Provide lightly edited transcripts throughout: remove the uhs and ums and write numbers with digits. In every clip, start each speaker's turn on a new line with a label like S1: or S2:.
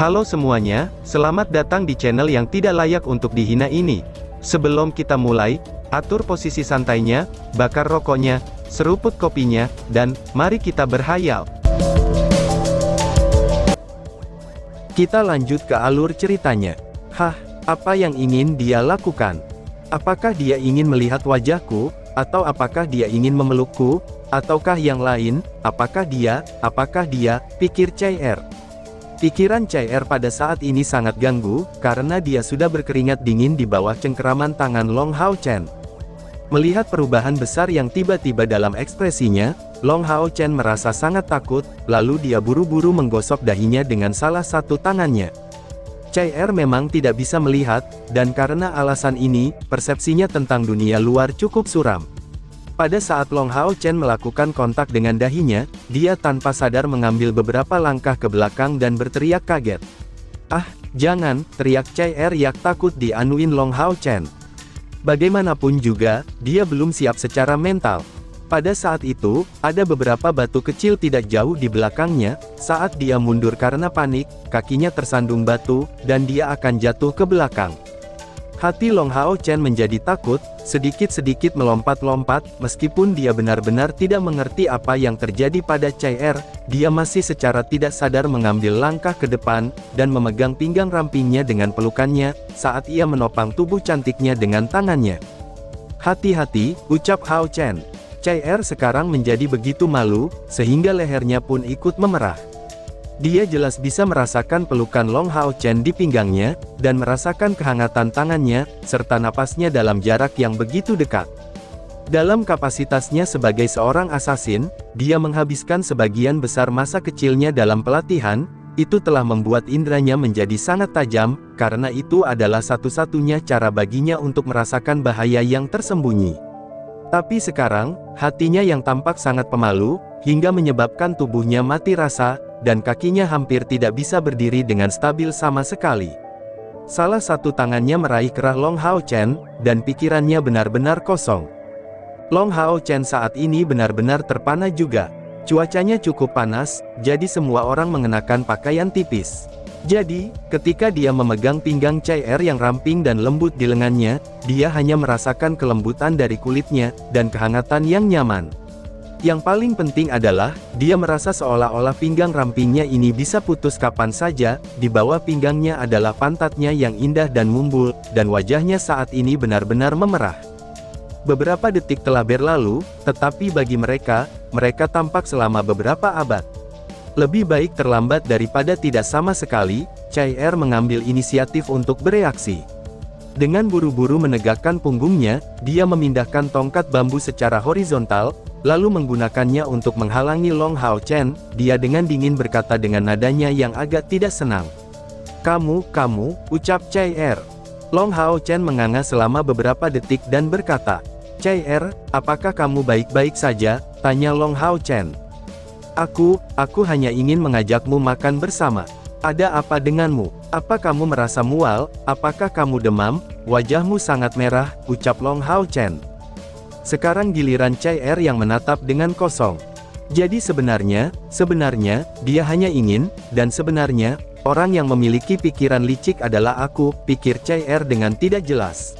S1: Halo semuanya, selamat datang di channel yang tidak layak untuk dihina ini. Sebelum kita mulai, atur posisi santainya, bakar rokoknya, seruput kopinya, dan mari kita berhayal. Kita lanjut ke alur ceritanya. Apa yang ingin dia lakukan? Apakah dia ingin melihat wajahku, atau apakah dia ingin memelukku, ataukah yang lain? Apakah dia, pikir CR. Pikiran CR pada saat ini sangat ganggu, karena dia sudah berkeringat dingin di bawah cengkeraman tangan Long Hao Chen. Melihat perubahan besar yang tiba-tiba dalam ekspresinya, Long Hao Chen merasa sangat takut, lalu dia buru-buru menggosok dahinya dengan salah satu tangannya. CR memang tidak bisa melihat, dan karena alasan ini, persepsinya tentang dunia luar cukup suram. Pada saat Long Hao Chen melakukan kontak dengan dahinya, dia tanpa sadar mengambil beberapa langkah ke belakang dan berteriak kaget. Jangan, teriak CR yang takut dianuin Long Hao Chen. Bagaimanapun juga, dia belum siap secara mental. Pada saat itu, ada beberapa batu kecil tidak jauh di belakangnya. Saat dia mundur karena panik, kakinya tersandung batu, dan dia akan jatuh ke belakang. Hati Long Hao Chen menjadi takut, sedikit-sedikit melompat-lompat. Meskipun dia benar-benar tidak mengerti apa yang terjadi pada CR, dia masih secara tidak sadar mengambil langkah ke depan, dan memegang pinggang rampingnya dengan pelukannya, saat ia menopang tubuh cantiknya dengan tangannya. Hati-hati, ucap Hao Chen. CR sekarang menjadi begitu malu, sehingga lehernya pun ikut memerah. Dia jelas bisa merasakan pelukan Long Hao Chen di pinggangnya, dan merasakan kehangatan tangannya, serta napasnya dalam jarak yang begitu dekat. Dalam kapasitasnya sebagai seorang asasin, dia menghabiskan sebagian besar masa kecilnya dalam pelatihan. Itu telah membuat indranya menjadi sangat tajam, karena itu adalah satu-satunya cara baginya untuk merasakan bahaya yang tersembunyi. Tapi sekarang, hatinya yang tampak sangat pemalu, hingga menyebabkan tubuhnya mati rasa, dan kakinya hampir tidak bisa berdiri dengan stabil sama sekali. Salah satu tangannya meraih kerah Long Hao Chen, dan pikirannya benar-benar kosong. Long Hao Chen saat ini benar-benar terpana juga. Cuacanya cukup panas, jadi semua orang mengenakan pakaian tipis. Jadi, ketika dia memegang pinggang CR yang ramping dan lembut di lengannya, dia hanya merasakan kelembutan dari kulitnya, dan kehangatan yang nyaman. Yang paling penting adalah, dia merasa seolah-olah pinggang rampingnya ini bisa putus kapan saja. Di bawah pinggangnya adalah pantatnya yang indah dan mumbul, dan wajahnya saat ini benar-benar memerah. Beberapa detik telah berlalu, tetapi bagi mereka tampak selama beberapa abad. Lebih baik terlambat daripada tidak sama sekali. CR mengambil inisiatif untuk bereaksi. Dengan buru-buru menegakkan punggungnya, dia memindahkan tongkat bambu secara horizontal, lalu menggunakannya untuk menghalangi Long Hao Chen. Dia dengan dingin berkata dengan nadanya yang agak tidak senang. Kamu, ucap CR. Long Hao Chen menganga selama beberapa detik dan berkata, CR, apakah kamu baik-baik saja? Tanya Long Hao Chen. Aku hanya ingin mengajakmu makan bersama. Ada apa denganmu? Apa kamu merasa mual? Apakah kamu demam? Wajahmu sangat merah, ucap Long Hao Chen. Sekarang giliran CR yang menatap dengan kosong. Jadi sebenarnya, dia hanya ingin, dan sebenarnya, orang yang memiliki pikiran licik adalah aku, pikir CR dengan tidak jelas.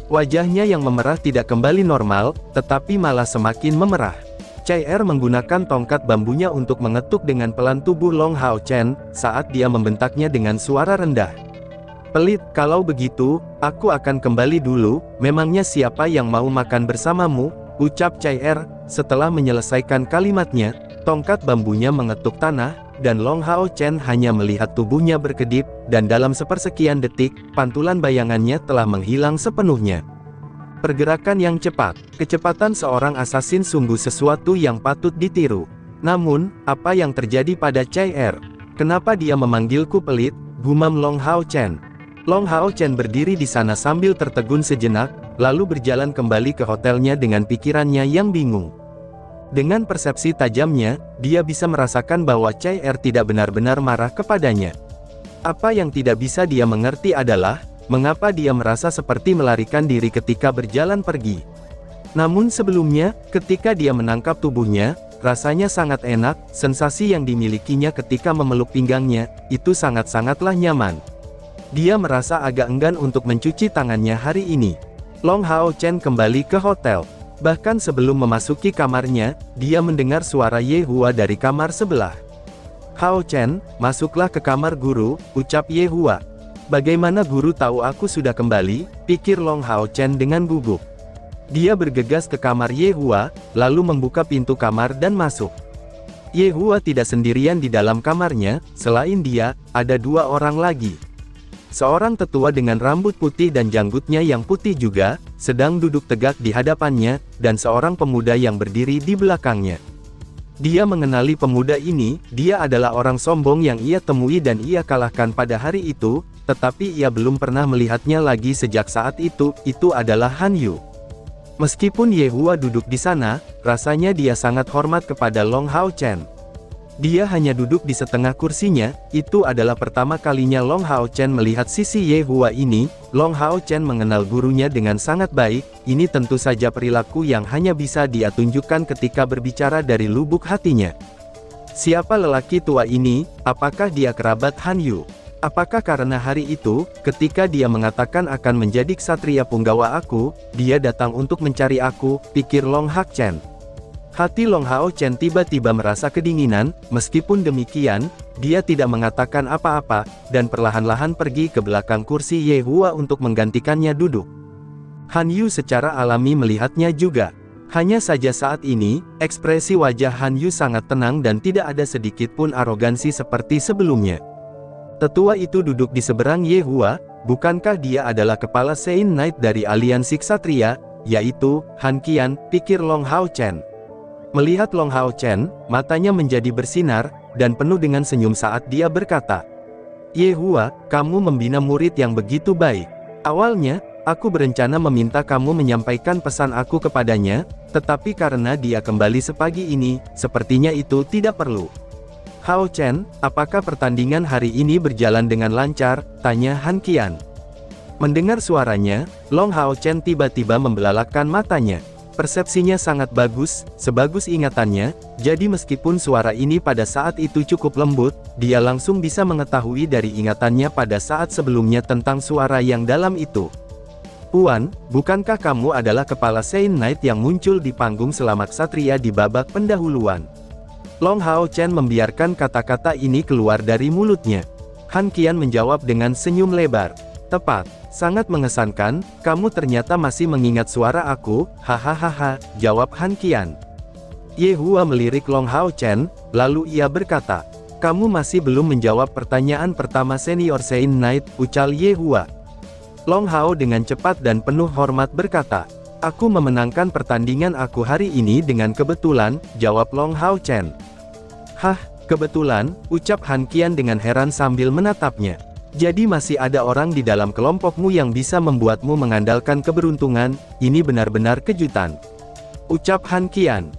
S1: Wajahnya yang memerah tidak kembali normal, tetapi malah semakin memerah. CR menggunakan tongkat bambunya untuk mengetuk dengan pelan tubuh Long Hao Chen, saat dia membentaknya dengan suara rendah. Pelit, kalau begitu, aku akan kembali dulu. Memangnya siapa yang mau makan bersamamu? Ucap CR. Setelah menyelesaikan kalimatnya, tongkat bambunya mengetuk tanah, dan Long Hao Chen hanya melihat tubuhnya berkedip, dan dalam sepersekian detik, pantulan bayangannya telah menghilang sepenuhnya. Pergerakan yang cepat, kecepatan seorang asasin sungguh sesuatu yang patut ditiru. Namun, apa yang terjadi pada CR? Kenapa dia memanggilku pelit? Gumam Long Hao Chen. Long Hao Chen berdiri di sana sambil tertegun sejenak, lalu berjalan kembali ke hotelnya dengan pikirannya yang bingung. Dengan persepsi tajamnya, dia bisa merasakan bahwa CR tidak benar-benar marah kepadanya. Apa yang tidak bisa dia mengerti adalah, mengapa dia merasa seperti melarikan diri ketika berjalan pergi. Namun sebelumnya, ketika dia menangkap tubuhnya, rasanya sangat enak, sensasi yang dimilikinya ketika memeluk pinggangnya, itu sangat-sangatlah nyaman. Dia merasa agak enggan untuk mencuci tangannya hari ini. Long Hao Chen kembali ke hotel. Bahkan sebelum memasuki kamarnya, dia mendengar suara Ye Hua dari kamar sebelah. "Hao Chen, masuklah ke kamar guru," ucap Ye Hua. "Bagaimana guru tahu aku sudah kembali?" pikir Long Hao Chen dengan gugup. Dia bergegas ke kamar Ye Hua, lalu membuka pintu kamar dan masuk. Ye Hua tidak sendirian di dalam kamarnya, selain dia, ada dua orang lagi. Seorang tetua dengan rambut putih dan janggutnya yang putih juga, sedang duduk tegak di hadapannya, dan seorang pemuda yang berdiri di belakangnya. Dia mengenali pemuda ini, dia adalah orang sombong yang ia temui dan ia kalahkan pada hari itu, tetapi ia belum pernah melihatnya lagi sejak saat itu adalah Han Yu. Meskipun Ye Hua duduk di sana, rasanya dia sangat hormat kepada Long Hao Chen. Dia hanya duduk di setengah kursinya, itu adalah pertama kalinya Long Hao Chen melihat sisi Ye Hua ini. Long Hao Chen mengenal gurunya dengan sangat baik, ini tentu saja perilaku yang hanya bisa dia tunjukkan ketika berbicara dari lubuk hatinya. Siapa lelaki tua ini? Apakah dia kerabat Han Yu? Apakah karena hari itu, ketika dia mengatakan akan menjadi ksatria punggawa aku, dia datang untuk mencari aku, pikir Long Hao Chen. Hati Long Hao Chen tiba-tiba merasa kedinginan, meskipun demikian, dia tidak mengatakan apa-apa, dan perlahan-lahan pergi ke belakang kursi Ye Hua untuk menggantikannya duduk. Han Yu secara alami melihatnya juga. Hanya saja saat ini, ekspresi wajah Han Yu sangat tenang dan tidak ada sedikit pun arogansi seperti sebelumnya. Tetua itu duduk di seberang Ye Hua, bukankah dia adalah kepala Sein Knight dari aliansi ksatria, yaitu Han Qian, pikir Long Hao Chen. Melihat Long Hao Chen, matanya menjadi bersinar, dan penuh dengan senyum saat dia berkata, "Ye Hua, kamu membina murid yang begitu baik. Awalnya, aku berencana meminta kamu menyampaikan pesan aku kepadanya, tetapi karena dia kembali sepagi ini, sepertinya itu tidak perlu." "Hao Chen, apakah pertandingan hari ini berjalan dengan lancar?" tanya Han Qian. Mendengar suaranya, Long Hao Chen tiba-tiba membelalakkan matanya. Persepsinya sangat bagus, sebagus ingatannya, jadi meskipun suara ini pada saat itu cukup lembut, dia langsung bisa mengetahui dari ingatannya pada saat sebelumnya tentang suara yang dalam itu. "Puan, bukankah kamu adalah kepala Sein Knight yang muncul di panggung selama ksatria di babak pendahuluan?" Long Hao Chen membiarkan kata-kata ini keluar dari mulutnya. Han Qian menjawab dengan senyum lebar. "Tepat, sangat mengesankan, kamu ternyata masih mengingat suara aku, hahaha," jawab Han Qian. Ye Hua melirik Long Hao Chen, lalu ia berkata, "Kamu masih belum menjawab pertanyaan pertama senior Sein Knight," ucal Ye Hua. Long Hao dengan cepat dan penuh hormat berkata, "Aku memenangkan pertandingan aku hari ini dengan kebetulan," jawab Long Hao Chen. "Hah, kebetulan," ucap Han Qian dengan heran sambil menatapnya. "Jadi masih ada orang di dalam kelompokmu yang bisa membuatmu mengandalkan keberuntungan, ini benar-benar kejutan," ucap Han Qian.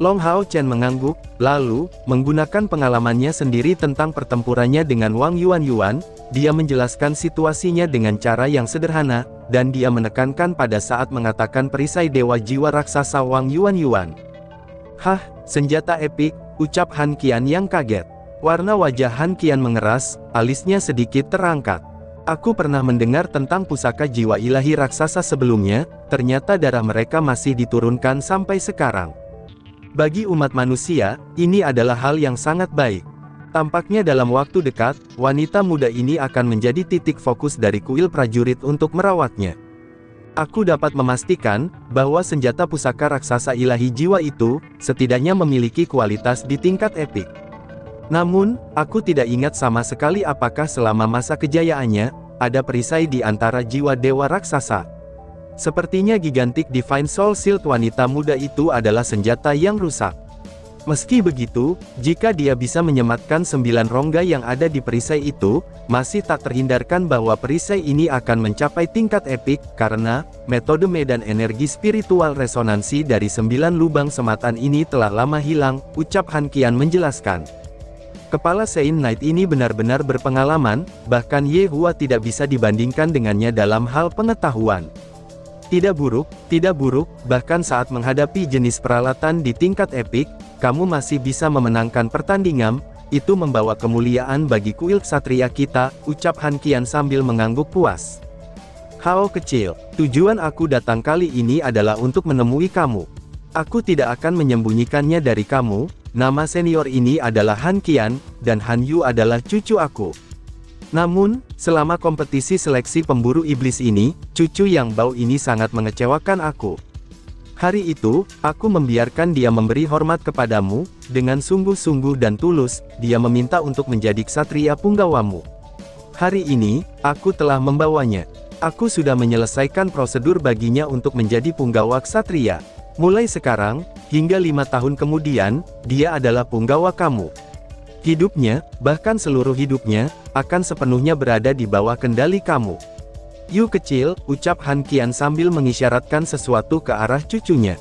S1: Long Hao Chen mengangguk, lalu, menggunakan pengalamannya sendiri tentang pertempurannya dengan Wang Yuan, dia menjelaskan situasinya dengan cara yang sederhana, dan dia menekankan pada saat mengatakan perisai dewa jiwa raksasa Wang Yuan. "Hah, senjata epik," ucap Han Qian yang kaget. Warna wajah Han Qian mengeras, alisnya sedikit terangkat. "Aku pernah mendengar tentang pusaka jiwa ilahi raksasa sebelumnya, ternyata darah mereka masih diturunkan sampai sekarang. Bagi umat manusia, ini adalah hal yang sangat baik. Tampaknya dalam waktu dekat, wanita muda ini akan menjadi titik fokus dari kuil prajurit untuk merawatnya. Aku dapat memastikan, bahwa senjata pusaka raksasa ilahi jiwa itu, setidaknya memiliki kualitas di tingkat epik. Namun, aku tidak ingat sama sekali apakah selama masa kejayaannya, ada perisai di antara jiwa dewa raksasa. Sepertinya Gigantic Divine Soul Shield wanita muda itu adalah senjata yang rusak. Meski begitu, jika dia bisa menyematkan 9 rongga yang ada di perisai itu, masih tak terhindarkan bahwa perisai ini akan mencapai tingkat epik, karena, metode medan energi spiritual resonansi dari 9 lubang sematan ini telah lama hilang, ucap Han Qian menjelaskan. Kepala Sein Knight ini benar-benar berpengalaman, bahkan Ye Hua tidak bisa dibandingkan dengannya dalam hal pengetahuan. Tidak buruk, bahkan saat menghadapi jenis peralatan di tingkat epik, kamu masih bisa memenangkan pertandingan, itu membawa kemuliaan bagi kuil ksatria kita, ucap Han Qian sambil mengangguk puas. Hao kecil, tujuan aku datang kali ini adalah untuk menemui kamu. Aku tidak akan menyembunyikannya dari kamu, nama senior ini adalah Han Qian, dan Han Yu adalah cucu aku. Namun, selama kompetisi seleksi pemburu iblis ini, cucu yang bau ini sangat mengecewakan aku. Hari itu, aku membiarkan dia memberi hormat kepadamu, dengan sungguh-sungguh dan tulus, dia meminta untuk menjadi ksatria punggawamu. Hari ini, aku telah membawanya. Aku sudah menyelesaikan prosedur baginya untuk menjadi punggawa ksatria. Mulai sekarang, hingga 5 tahun kemudian, dia adalah punggawa kamu. Hidupnya, bahkan seluruh hidupnya, akan sepenuhnya berada di bawah kendali kamu. Yu kecil, ucap Han Qian sambil mengisyaratkan sesuatu ke arah cucunya.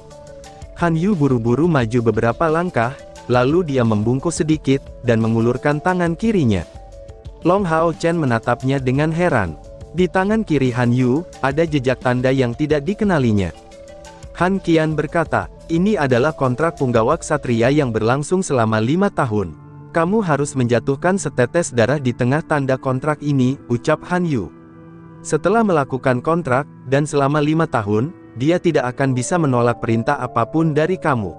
S1: Han Yu buru-buru maju beberapa langkah, lalu dia membungkuk sedikit, dan mengulurkan tangan kirinya. Long Hao Chen menatapnya dengan heran. Di tangan kiri Han Yu, ada jejak tanda yang tidak dikenalinya. Han Qian berkata, ini adalah kontrak punggawa ksatria yang berlangsung selama 5 tahun. Kamu harus menjatuhkan setetes darah di tengah tanda kontrak ini, ucap Han Yu. Setelah melakukan kontrak, dan selama 5 tahun, dia tidak akan bisa menolak perintah apapun dari kamu.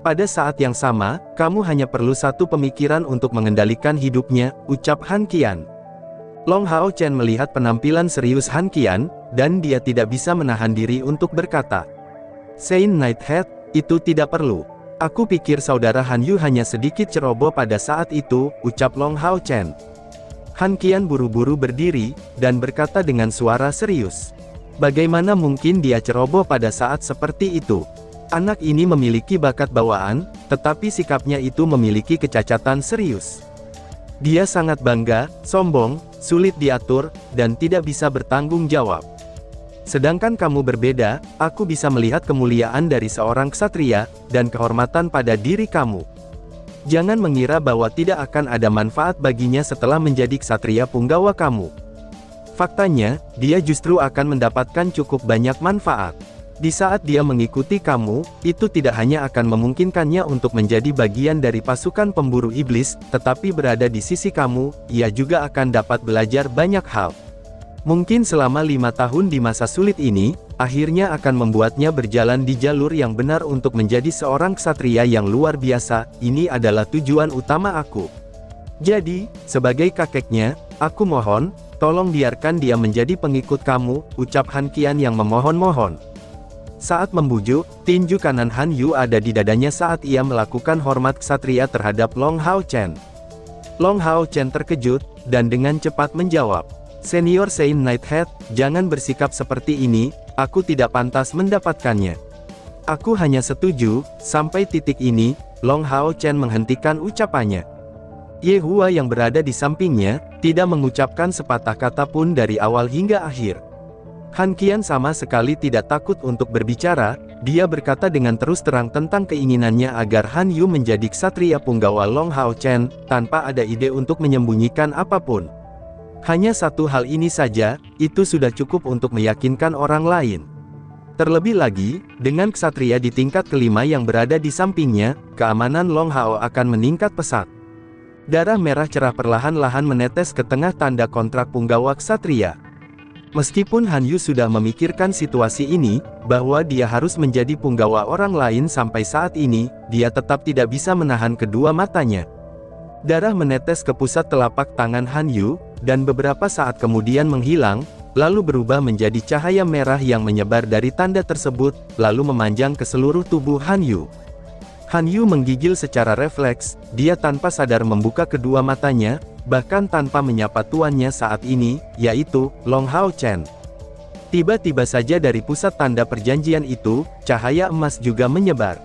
S1: Pada saat yang sama, kamu hanya perlu satu pemikiran untuk mengendalikan hidupnya, ucap Han Qian. Long Hao Chen melihat penampilan serius Han Qian, dan dia tidak bisa menahan diri untuk berkata, Saint Nighthead, itu tidak perlu. Aku pikir saudara Han Yu hanya sedikit ceroboh pada saat itu, ucap Long Hao Chen. Han Qian buru-buru berdiri, dan berkata dengan suara serius. Bagaimana mungkin dia ceroboh pada saat seperti itu? Anak ini memiliki bakat bawaan, tetapi sikapnya itu memiliki kecacatan serius. Dia sangat bangga, sombong, sulit diatur, dan tidak bisa bertanggung jawab. Sedangkan kamu berbeda, aku bisa melihat kemuliaan dari seorang ksatria, dan kehormatan pada diri kamu. Jangan mengira bahwa tidak akan ada manfaat baginya setelah menjadi ksatria punggawa kamu. Faktanya, dia justru akan mendapatkan cukup banyak manfaat. Di saat dia mengikuti kamu, itu tidak hanya akan memungkinkannya untuk menjadi bagian dari pasukan pemburu iblis, tetapi berada di sisi kamu, ia juga akan dapat belajar banyak hal. Mungkin selama 5 tahun di masa sulit ini, akhirnya akan membuatnya berjalan di jalur yang benar untuk menjadi seorang ksatria yang luar biasa. Ini adalah tujuan utama aku. Jadi, sebagai kakeknya, aku mohon, tolong biarkan dia menjadi pengikut kamu, ucap Han Qian yang memohon-mohon. Saat membujuk, tinju kanan Han Yu ada di dadanya saat ia melakukan hormat ksatria terhadap Long Hao Chen. Long Hao Chen terkejut, dan dengan cepat menjawab, Senior Saint Nighthead, jangan bersikap seperti ini, aku tidak pantas mendapatkannya. Aku hanya setuju, sampai titik ini. Long Hao Chen menghentikan ucapannya. Ye Hua yang berada di sampingnya, tidak mengucapkan sepatah kata pun dari awal hingga akhir. Han Qian sama sekali tidak takut untuk berbicara, dia berkata dengan terus terang tentang keinginannya agar Han Yu menjadi ksatria punggawa Long Hao Chen, tanpa ada ide untuk menyembunyikan apapun. Hanya satu hal ini saja, itu sudah cukup untuk meyakinkan orang lain. Terlebih lagi, dengan ksatria di tingkat kelima yang berada di sampingnya, keamanan Long Hao akan meningkat pesat. Darah merah cerah perlahan-lahan menetes ke tengah tanda kontrak punggawa ksatria. Meskipun Han Yu sudah memikirkan situasi ini, bahwa dia harus menjadi punggawa orang lain sampai saat ini, dia tetap tidak bisa menahan kedua matanya. Darah menetes ke pusat telapak tangan Han Yu, dan beberapa saat kemudian menghilang, lalu berubah menjadi cahaya merah yang menyebar dari tanda tersebut, lalu memanjang ke seluruh tubuh Han Yu. Han Yu menggigil secara refleks, dia tanpa sadar membuka kedua matanya, bahkan tanpa menyapa tuannya saat ini, yaitu Long Hao Chen. Tiba-tiba saja dari pusat tanda perjanjian itu, cahaya emas juga menyebar.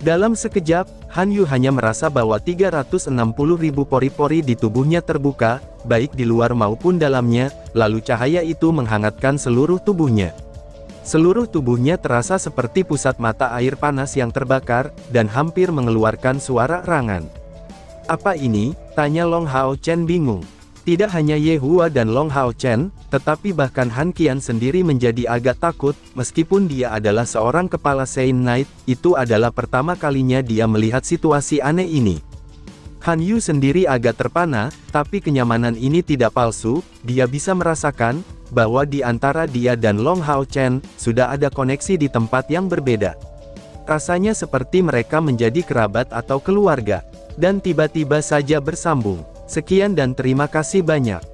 S1: Dalam sekejap, Han Yu hanya merasa bahwa 360.000 pori-pori di tubuhnya terbuka, baik di luar maupun dalamnya, lalu cahaya itu menghangatkan seluruh tubuhnya. Seluruh tubuhnya terasa seperti pusat mata air panas yang terbakar, dan hampir mengeluarkan suara erangan. Apa ini? Tanya Long Hao Chen bingung. Tidak hanya Ye Hua dan Long Hao Chen, tetapi bahkan Han Qian sendiri menjadi agak takut, meskipun dia adalah seorang kepala Saint Knight, itu adalah pertama kalinya dia melihat situasi aneh ini. Han Yu sendiri agak terpana, tapi kenyamanan ini tidak palsu, dia bisa merasakan, bahwa di antara dia dan Long Hao Chen, sudah ada koneksi di tempat yang berbeda. Rasanya seperti mereka menjadi kerabat atau keluarga. Dan tiba-tiba saja bersambung. Sekian dan terima kasih banyak.